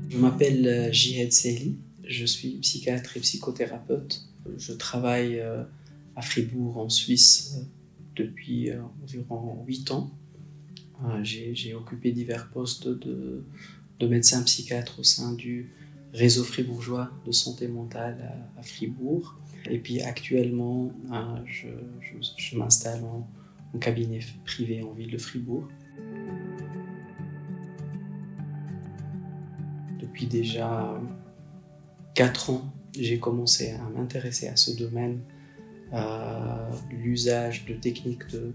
Je m'appelle Jihed Sehli, je suis psychiatre et psychothérapeute. Je travaille à Fribourg en Suisse depuis environ 8 ans. J'ai occupé divers postes de médecin psychiatre au sein du réseau fribourgeois de santé mentale à Fribourg. Et puis actuellement, je m'installe en cabinet privé en ville de Fribourg. Depuis déjà 4 ans, j'ai commencé à m'intéresser à ce domaine, à l'usage de techniques de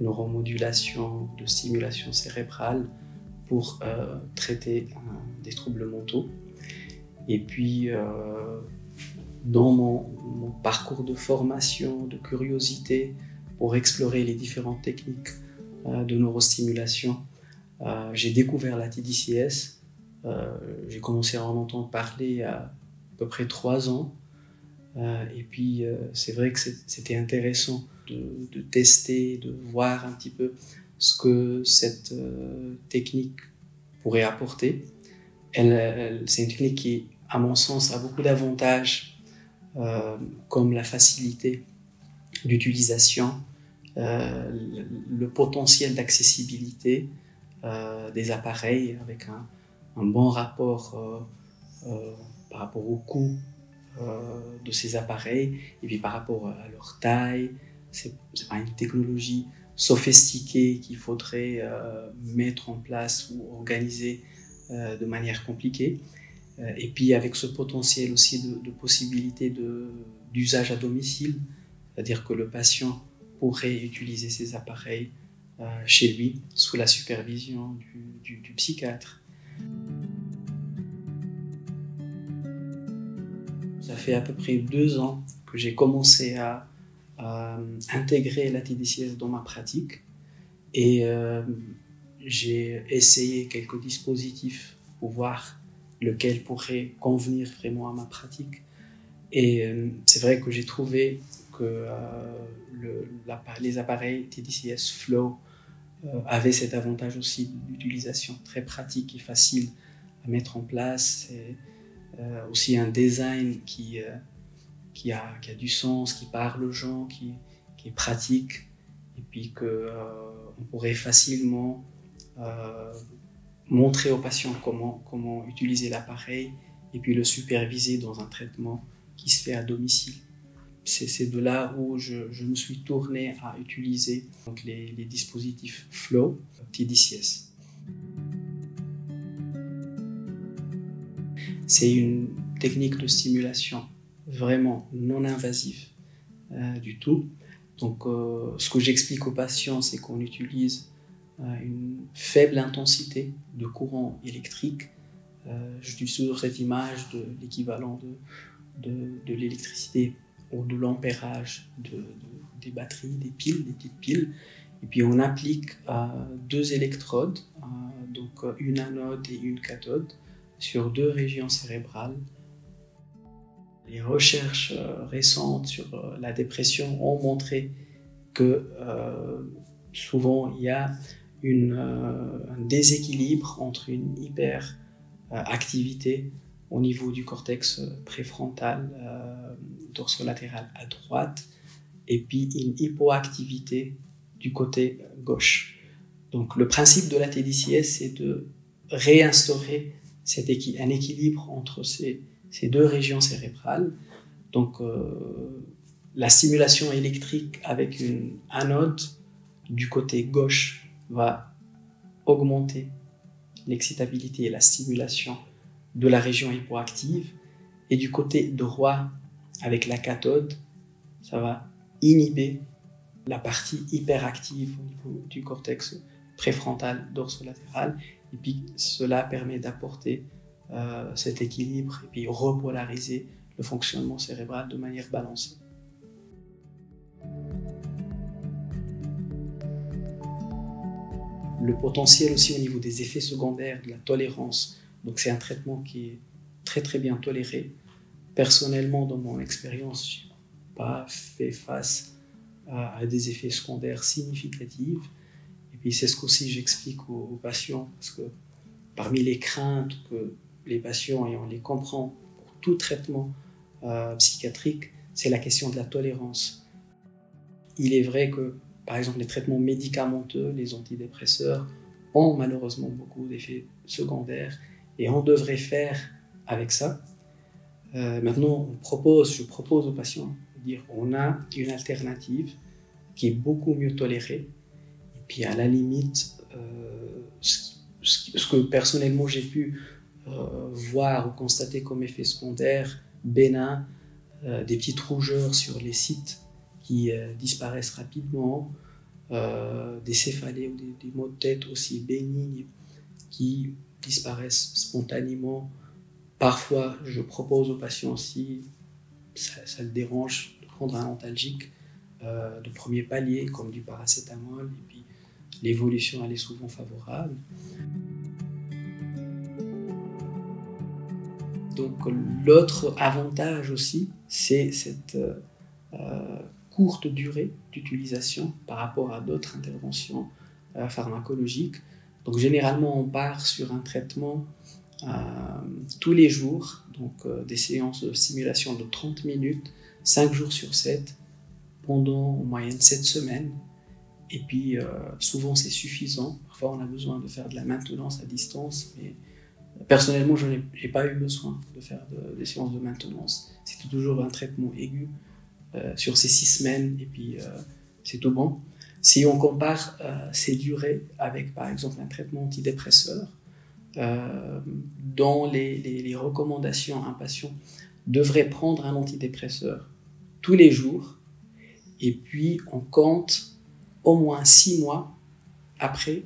neuromodulation, de stimulation cérébrale pour traiter des troubles mentaux. Et puis, dans mon parcours de formation, de curiosité, pour explorer les différentes techniques de neurostimulation, j'ai découvert la TDCS. J'ai commencé à en entendre parler il y a à peu près 3 ans. Et puis, c'est vrai que c'était intéressant de tester, de voir un petit peu ce que cette technique pourrait apporter. C'est une technique qui, à mon sens, a beaucoup d'avantages, comme la facilité d'utilisation, le potentiel d'accessibilité des appareils avec un bon rapport par rapport au coût de ces appareils et puis par rapport à leur taille. C'est pas une technologie sophistiquée qu'il faudrait mettre en place ou organiser de manière compliquée. Et puis avec ce potentiel aussi de possibilité d'usage à domicile, c'est-à-dire que le patient pourrait utiliser ces appareils chez lui sous la supervision du psychiatre. Ça fait à peu près 2 ans que j'ai commencé à intégrer la TDCS dans ma pratique et j'ai essayé quelques dispositifs pour voir lequel pourrait convenir vraiment à ma pratique. Et c'est vrai que j'ai trouvé que les appareils TDCS Flow avaient cet avantage aussi d'utilisation très pratique et facile à mettre en place. C'est aussi un design qui a du sens, qui parle aux gens, qui est pratique, et puis qu'on pourrait facilement montrer aux patients comment utiliser l'appareil et puis le superviser dans un traitement qui se fait à domicile. C'est de là où je me suis tourné à utiliser donc les dispositifs Flow TDCS. C'est une technique de stimulation vraiment non invasive du tout. Donc, ce que j'explique aux patients, c'est qu'on utilise une faible intensité de courant électrique. J'utilise toujours cette image de l'équivalent de l'électricité ou de l'ampérage des batteries, des piles, des petites piles. Et puis on applique 2 électrodes, donc une anode et une cathode, sur 2 régions cérébrales. Les recherches récentes sur la dépression ont montré que souvent il y a un déséquilibre entre une hyperactivité au niveau du cortex préfrontal dorsolatéral à droite et puis une hypoactivité du côté gauche. Donc le principe de la TDCS, c'est de réinstaurer un équilibre entre ces 2 régions cérébrales. Donc la stimulation électrique avec une anode du côté gauche va augmenter l'excitabilité et la stimulation de la région hypoactive, et du côté droit avec la cathode, ça va inhiber la partie hyperactive au niveau du cortex préfrontal dorsolatéral, et puis cela permet d'apporter cet équilibre et puis repolariser le fonctionnement cérébral de manière balancée. Le potentiel aussi au niveau des effets secondaires, de la tolérance, donc c'est un traitement qui est très très bien toléré. Personnellement, dans mon expérience, je n'ai pas fait face à des effets secondaires significatifs. Et puis c'est ce qu'aussi j'explique aux patients, parce que parmi les craintes que les patients et on les comprend pour tout traitement psychiatrique, c'est la question de la tolérance. Il est vrai que, par exemple, les traitements médicamenteux, les antidépresseurs, ont malheureusement beaucoup d'effets secondaires et on devrait faire avec ça. Maintenant, je propose aux patients de dire on a une alternative qui est beaucoup mieux tolérée. Et puis à la limite, ce que personnellement j'ai pu voir ou constater comme effet secondaire bénin, des petites rougeurs sur les sites qui disparaissent rapidement, des céphalées ou des maux de tête aussi bénignes qui disparaissent spontanément. Parfois, je propose aux patients, si ça le dérange, de prendre un antalgique de premier palier, comme du paracétamol, et puis l'évolution elle est souvent favorable. Donc l'autre avantage aussi, c'est cette courte durée d'utilisation par rapport à d'autres interventions pharmacologiques. Donc généralement on part sur un traitement tous les jours, donc des séances de stimulation de 30 minutes, 5 jours sur 7, pendant en moyenne 7 semaines. Et puis souvent c'est suffisant, parfois on a besoin de faire de la maintenance à distance, mais personnellement je n'ai pas eu besoin de faire des séances de maintenance. C'était toujours un traitement aigu sur ces 6 semaines et puis c'est tout bon. Si on compare ces durées avec par exemple un traitement antidépresseur, dans les recommandations, un patient devrait prendre un antidépresseur tous les jours et puis on compte au moins 6 mois après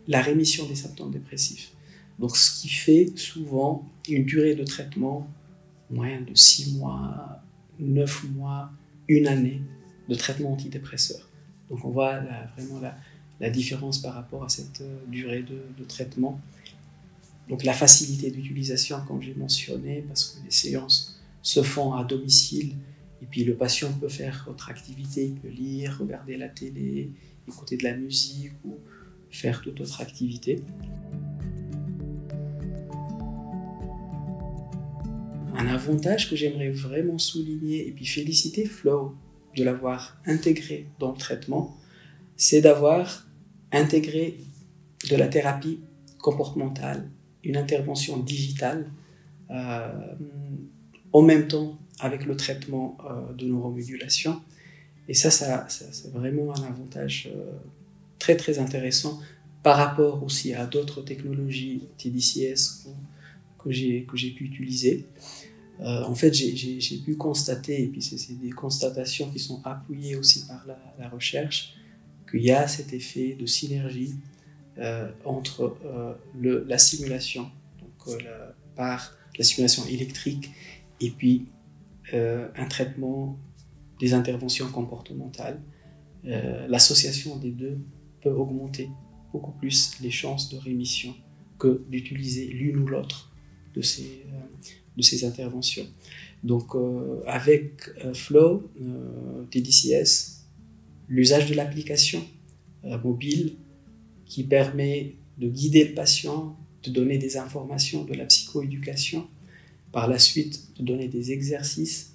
la rémission des symptômes dépressifs. Donc ce qui fait souvent une durée de traitement moyenne de 6 mois, 9 mois, 1 année de traitement antidépresseur. Donc on voit vraiment la différence par rapport à cette durée de traitement. Donc la facilité d'utilisation, comme j'ai mentionné, parce que les séances se font à domicile, et puis le patient peut faire autre activité, il peut lire, regarder la télé, écouter de la musique ou faire toute autre activité. Un avantage que j'aimerais vraiment souligner et puis féliciter Flow de l'avoir intégré dans le traitement, c'est d'avoir intégré de la thérapie comportementale, une intervention digitale en même temps avec le traitement de neuromodulation. Et ça c'est vraiment un avantage très très intéressant par rapport aussi à d'autres technologies TDCS que j'ai pu utiliser. En fait, j'ai pu constater, et puis c'est des constatations qui sont appuyées aussi par la recherche, qu'il y a cet effet de synergie entre la stimulation, donc par la stimulation électrique, et puis un traitement des interventions comportementales. L'association des deux peut augmenter beaucoup plus les chances de rémission que d'utiliser l'une ou l'autre de ces interventions. Donc avec Flow, TDCS, l'usage de l'application mobile qui permet de guider le patient, de donner des informations de la psychoéducation, par la suite de donner des exercices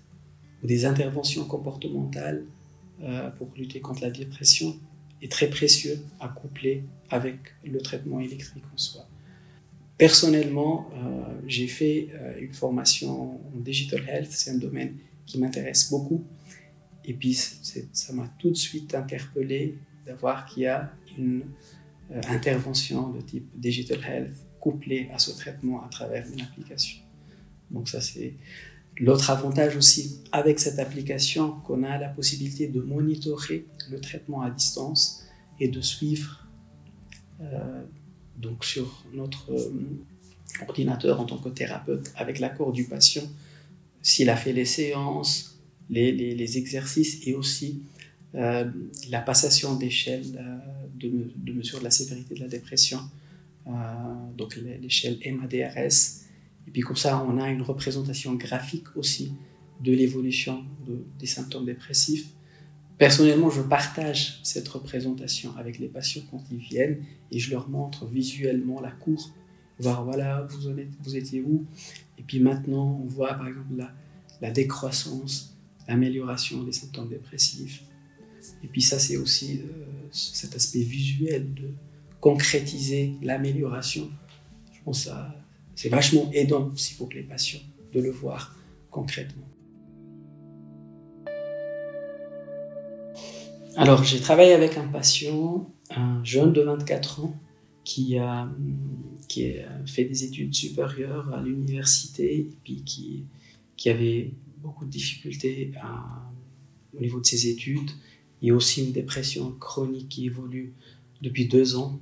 ou des interventions comportementales pour lutter contre la dépression est très précieux à coupler avec le traitement électrique en soi. Personnellement, j'ai fait une formation en Digital Health, c'est un domaine qui m'intéresse beaucoup. Et puis, ça m'a tout de suite interpellé d'avoir qu'il y a une intervention de type Digital Health couplée à ce traitement à travers une application. Donc ça, c'est l'autre avantage aussi avec cette application, qu'on a la possibilité de monitorer le traitement à distance et de suivre donc sur notre ordinateur en tant que thérapeute, avec l'accord du patient, s'il a fait les séances, les exercices et aussi la passation d'échelle de mesure de la sévérité de la dépression, donc l'échelle MADRS. Et puis comme ça, on a une représentation graphique aussi de l'évolution des symptômes dépressifs. Personnellement, je partage cette représentation avec les patients quand ils viennent et je leur montre visuellement la courbe. voir voilà, vous étiez où. Et puis maintenant, on voit par exemple la décroissance, l'amélioration des symptômes dépressifs. Et puis ça, c'est aussi cet aspect visuel de concrétiser l'amélioration. Je pense que c'est vachement aidant aussi pour les patients de le voir concrètement. Alors, j'ai travaillé avec un patient, un jeune de 24 ans, qui a fait des études supérieures à l'université et puis qui avait beaucoup de difficultés au niveau de ses études et aussi une dépression chronique qui évolue depuis 2 ans.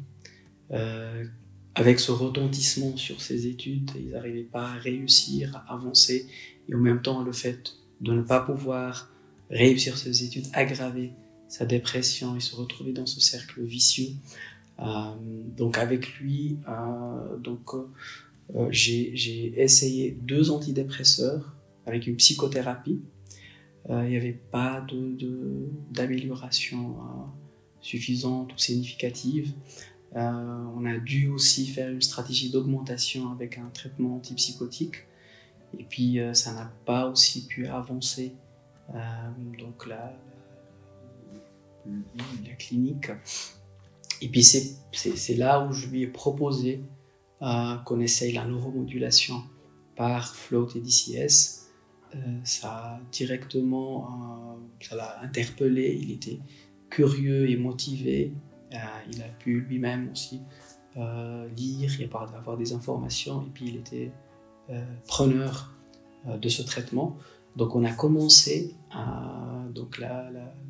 Avec ce retentissement sur ses études, ils n'arrivaient pas à réussir, à avancer, et en même temps le fait de ne pas pouvoir réussir ses études aggravait sa dépression et se retrouver dans ce cercle vicieux. Donc avec lui, j'ai essayé 2 antidépresseurs avec une psychothérapie. Il n'y avait pas d'amélioration suffisante ou significative. On a dû aussi faire une stratégie d'augmentation avec un traitement antipsychotique. Et puis ça n'a pas aussi pu avancer. Donc la clinique. Et puis c'est là où je lui ai proposé qu'on essaye la neuromodulation par Flow TDCS. Ça l'a interpellé, il était curieux et motivé. Il a pu lui-même aussi lire et avoir des informations, et puis il était preneur de ce traitement. Donc on a commencé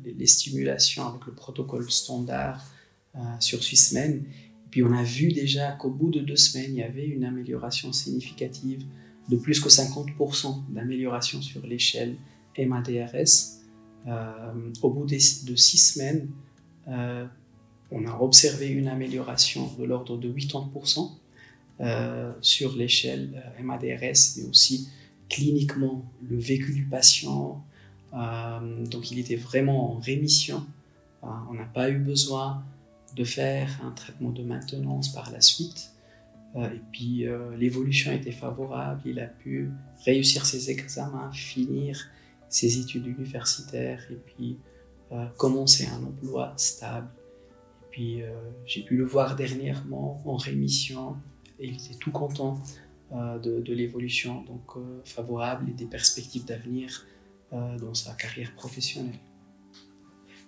les stimulations avec le protocole standard sur 6 semaines. Et puis on a vu déjà qu'au bout de 2 semaines, il y avait une amélioration significative de plus que 50% d'amélioration sur l'échelle MADRS. Au bout de 6 semaines, on a observé une amélioration de l'ordre de 80% sur l'échelle MADRS, mais aussi cliniquement le vécu du patient. Donc il était vraiment en rémission. On n'a pas eu besoin de faire un traitement de maintenance par la suite. Et puis l'évolution était favorable, il a pu réussir ses examens, finir ses études universitaires et puis commencer un emploi stable. Et puis j'ai pu le voir dernièrement en rémission et il était tout content de l'évolution donc favorable et des perspectives d'avenir dans sa carrière professionnelle.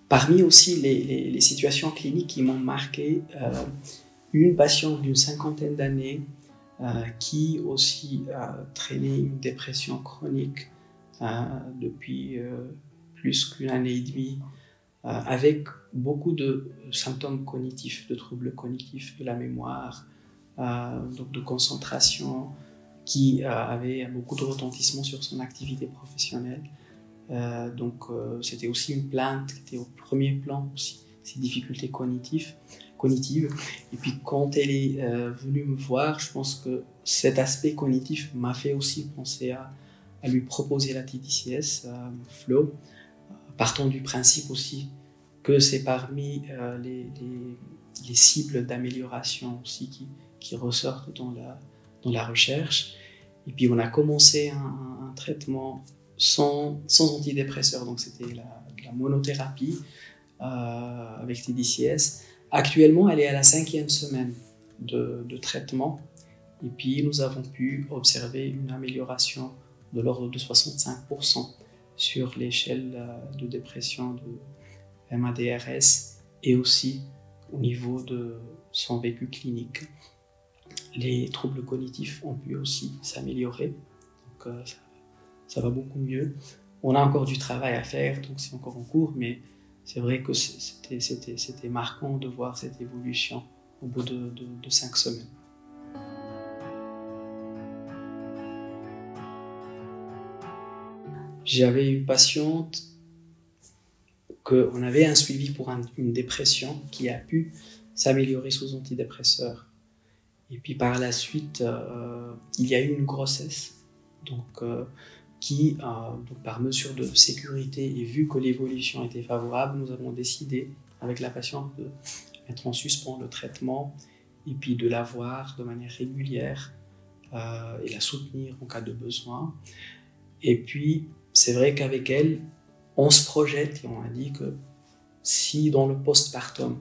Parmi aussi les situations cliniques qui m'ont marqué, une patiente d'une 50aine d'années qui aussi a traîné une dépression chronique depuis plus qu'1 année et demie, avec beaucoup de symptômes cognitifs, de troubles cognitifs de la mémoire, donc de concentration, qui avait beaucoup de retentissement sur son activité professionnelle. Donc c'était aussi une plainte qui était au premier plan, aussi ces difficultés cognitives. Et puis quand elle est venue me voir, je pense que cet aspect cognitif m'a fait aussi penser à lui proposer la TDCS, Flow, partant du principe aussi que c'est parmi les cibles d'amélioration aussi qui ressortent dans la recherche. Et puis on a commencé un traitement sans antidépresseur, donc c'était la monothérapie avec TDCS. Actuellement, elle est à la 5e semaine de traitement, et puis nous avons pu observer une amélioration de l'ordre de 65% sur l'échelle de dépression de MADRS et aussi au niveau de son vécu clinique. Les troubles cognitifs ont pu aussi s'améliorer, donc ça va beaucoup mieux. On a encore du travail à faire, donc c'est encore en cours, mais c'est vrai que c'était marquant de voir cette évolution au bout de 5 semaines. J'avais une patiente qu'on avait un suivi pour une dépression qui a pu s'améliorer sous antidépresseurs. Et puis par la suite, il y a eu une grossesse, donc par mesure de sécurité et vu que l'évolution était favorable, nous avons décidé avec la patiente de mettre en suspens le traitement et puis de la voir de manière régulière et la soutenir en cas de besoin. Et puis, c'est vrai qu'avec elle, on se projette et on a dit que si dans le postpartum,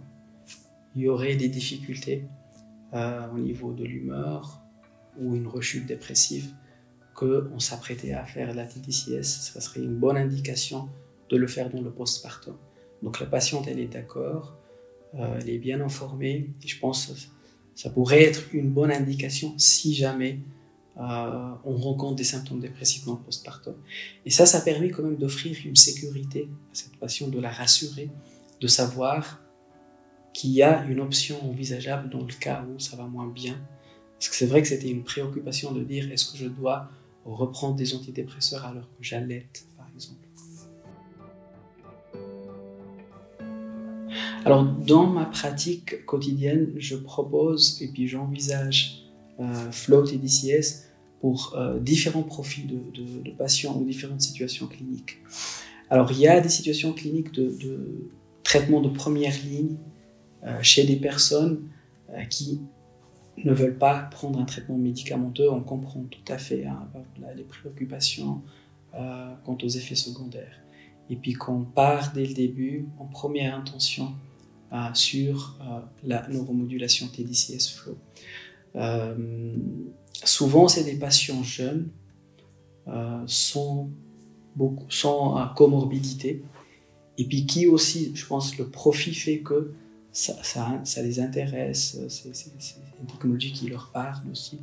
il y aurait des difficultés au niveau de l'humeur ou une rechute dépressive, qu'on s'apprêtait à faire la TDCS, ça serait une bonne indication de le faire dans le postpartum. Donc la patiente, elle est d'accord, elle est bien informée, et je pense que ça pourrait être une bonne indication si jamais on rencontre des symptômes dépressifs dans le postpartum. Et ça permet quand même d'offrir une sécurité à cette patiente, de la rassurer, de savoir qu'il y a une option envisageable dans le cas où ça va moins bien. Parce que c'est vrai que c'était une préoccupation de dire est-ce que je dois reprendre des antidépresseurs alors que j'allaite, par exemple. Alors, dans ma pratique quotidienne, je propose et puis j'envisage Flow TDCS pour différents profils de patients ou différentes situations cliniques. Alors, il y a des situations cliniques de traitement de première ligne chez des personnes qui ne veulent pas prendre un traitement médicamenteux. On comprend tout à fait les préoccupations quant aux effets secondaires. Et puis qu'on part dès le début en première intention sur la neuromodulation TDCS Flow. Souvent, c'est des patients jeunes, sans comorbidité, et puis qui aussi, je pense, le profit fait que ça les intéresse, c'est une technologie qui leur parle aussi.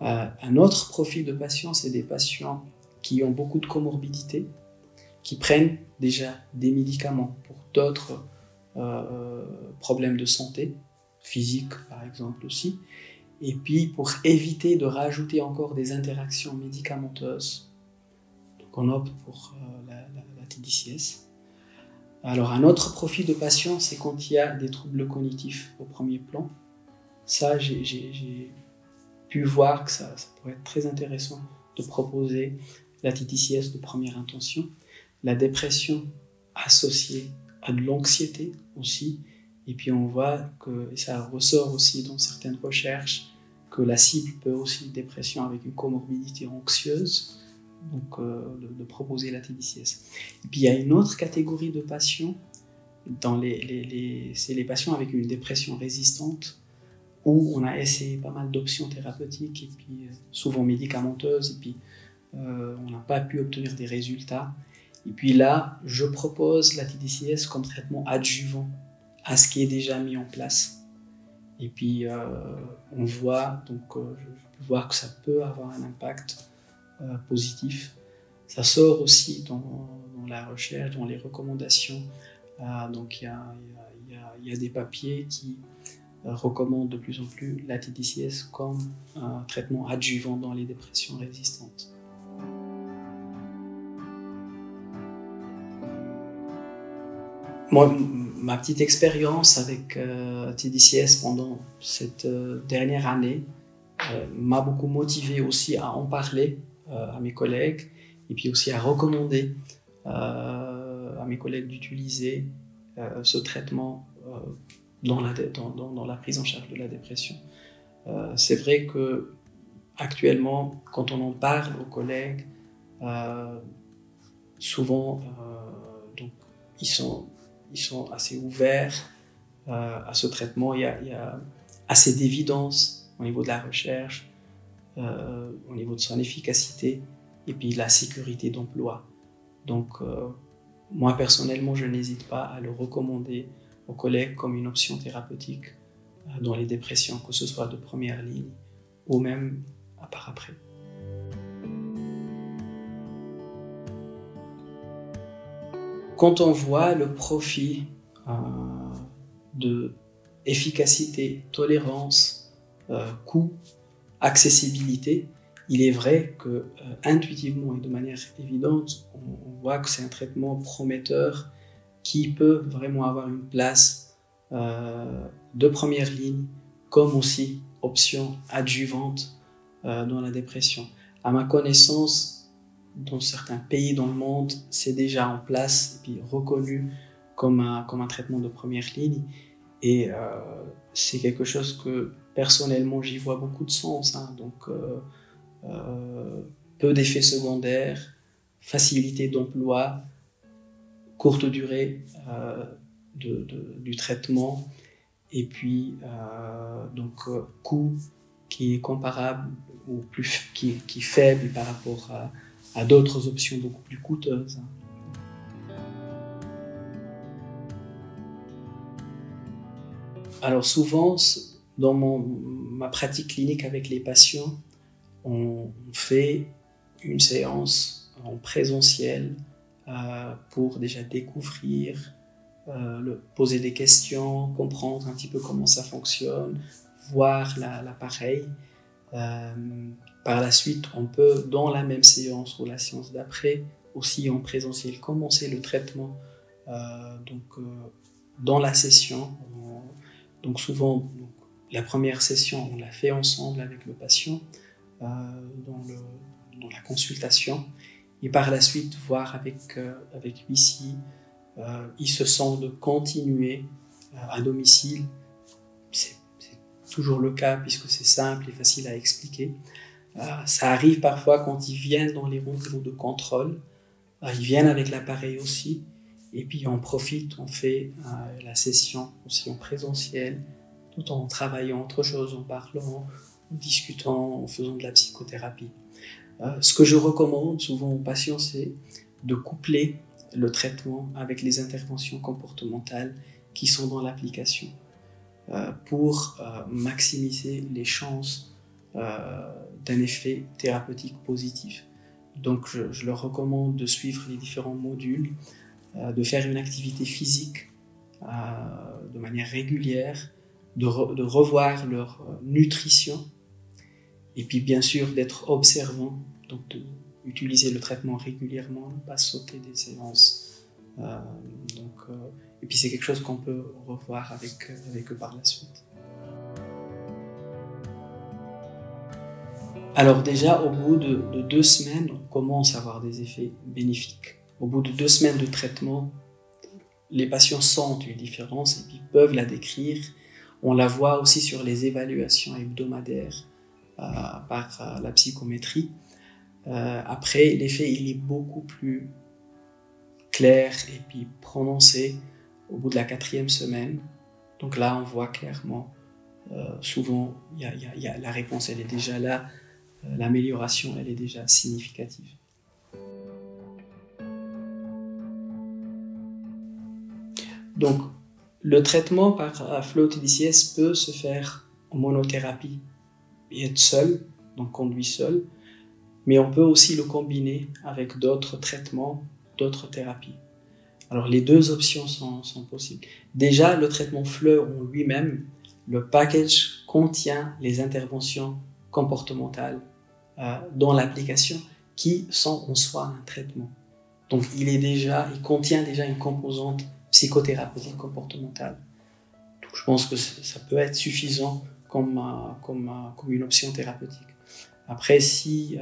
Un autre profil de patients, c'est des patients qui ont beaucoup de comorbidités, qui prennent déjà des médicaments pour d'autres problèmes de santé, physique par exemple aussi, et puis pour éviter de rajouter encore des interactions médicamenteuses, donc on opte pour la TDCS. Alors un autre profil de patient, c'est quand il y a des troubles cognitifs au premier plan. Ça, j'ai pu voir que ça pourrait être très intéressant de proposer la TDCS de première intention. La dépression associée à de l'anxiété aussi, et puis on voit que et ça ressort aussi dans certaines recherches que la cible peut aussi une dépression avec une comorbidité anxieuse, donc de proposer la TDCS. Et puis il y a une autre catégorie de patients, c'est les patients avec une dépression résistante, où on a essayé pas mal d'options thérapeutiques, et puis souvent médicamenteuses, et puis on n'a pas pu obtenir des résultats. Et puis là, je propose la TDCS comme traitement adjuvant à ce qui est déjà mis en place. Et puis on voit, donc je peux voir que ça peut avoir un impact positif. Ça sort aussi dans la recherche, dans les recommandations. Donc il y a des papiers qui recommandent de plus en plus la TDCS comme un traitement adjuvant dans les dépressions résistantes. Moi, ma petite expérience avec TDCS pendant cette dernière année m'a beaucoup motivé aussi à en parler à mes collègues et puis aussi à recommander à mes collègues d'utiliser ce traitement dans la prise en charge de la dépression. C'est vrai que actuellement, quand on en parle aux collègues, souvent donc, ils sont assez ouverts à ce traitement. Il y a assez d'évidence au niveau de la recherche, au niveau de son efficacité et puis la sécurité d'emploi. Donc, moi personnellement, je n'hésite pas à le recommander aux collègues comme une option thérapeutique dans les dépressions, que ce soit de première ligne ou même à part après. Quand on voit le profil de efficacité, tolérance, coût, accessibilité, il est vrai que intuitivement et de manière évidente, on voit que c'est un traitement prometteur qui peut vraiment avoir une place de première ligne, comme aussi option adjuvante dans la dépression. À ma connaissance, dans certains pays dans le monde, c'est déjà en place et puis reconnu comme un traitement de première ligne. Et c'est quelque chose que personnellement j'y vois beaucoup de sens, hein. Donc peu d'effets secondaires, facilité d'emploi, courte durée du traitement, et puis coût qui est comparable ou qui est faible par rapport à d'autres options beaucoup plus coûteuses. Alors souvent, dans ma pratique clinique avec les patients, on fait une séance en présentiel pour déjà découvrir, poser des questions, comprendre un petit peu comment ça fonctionne, voir l'appareil. Par la suite, on peut, dans la même séance ou la séance d'après, aussi en présentiel, commencer le traitement dans la session. Donc souvent, la première session, on la fait ensemble avec le patient dans la consultation, et par la suite, voir avec lui si il se sent de continuer à domicile. C'est toujours le cas puisque c'est simple et facile à expliquer. Ça arrive parfois quand ils viennent dans les rendez-vous de contrôle, ils viennent avec l'appareil aussi, et puis on profite, on fait la session aussi en présentiel, tout en travaillant autre chose, en parlant, en discutant, en faisant de la psychothérapie. Ce que je recommande souvent aux patients, c'est de coupler le traitement avec les interventions comportementales qui sont dans l'application pour maximiser les chances d'un effet thérapeutique positif. Donc je leur recommande de suivre les différents modules, de faire une activité physique de manière régulière, de revoir leur nutrition, et puis bien sûr d'être observant, donc d'utiliser le traitement régulièrement, ne pas sauter des séances. Et puis c'est quelque chose qu'on peut revoir avec eux par la suite. Alors déjà, au bout de 2 semaines, on commence à avoir des effets bénéfiques. Au bout de 2 semaines de traitement, les patients sentent une différence et puis peuvent la décrire. On la voit aussi sur les évaluations hebdomadaires par la psychométrie. Après, l'effet il est beaucoup plus clair et puis prononcé au bout de la 4e semaine. Donc là, on voit clairement, souvent, la réponse elle est déjà là, l'amélioration elle est déjà significative. Donc, le traitement par flow TDCS peut se faire en monothérapie et être seul, donc conduit seul, mais on peut aussi le combiner avec d'autres traitements, d'autres thérapies. Alors les 2 options sont possibles. Déjà, le traitement FLEU en lui-même, le package contient les interventions comportementales dans l'application qui sont en soi un traitement. Donc il contient déjà une composante psychothérapeutique comportementale. Donc, je pense que ça peut être suffisant comme une option thérapeutique. Après, si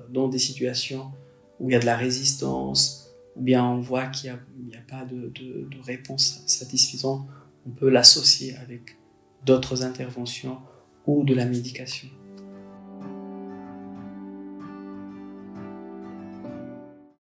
dans des situations où il y a de la résistance, ou bien on voit qu'il n'y a pas de réponse satisfaisante, on peut l'associer avec d'autres interventions ou de la médication.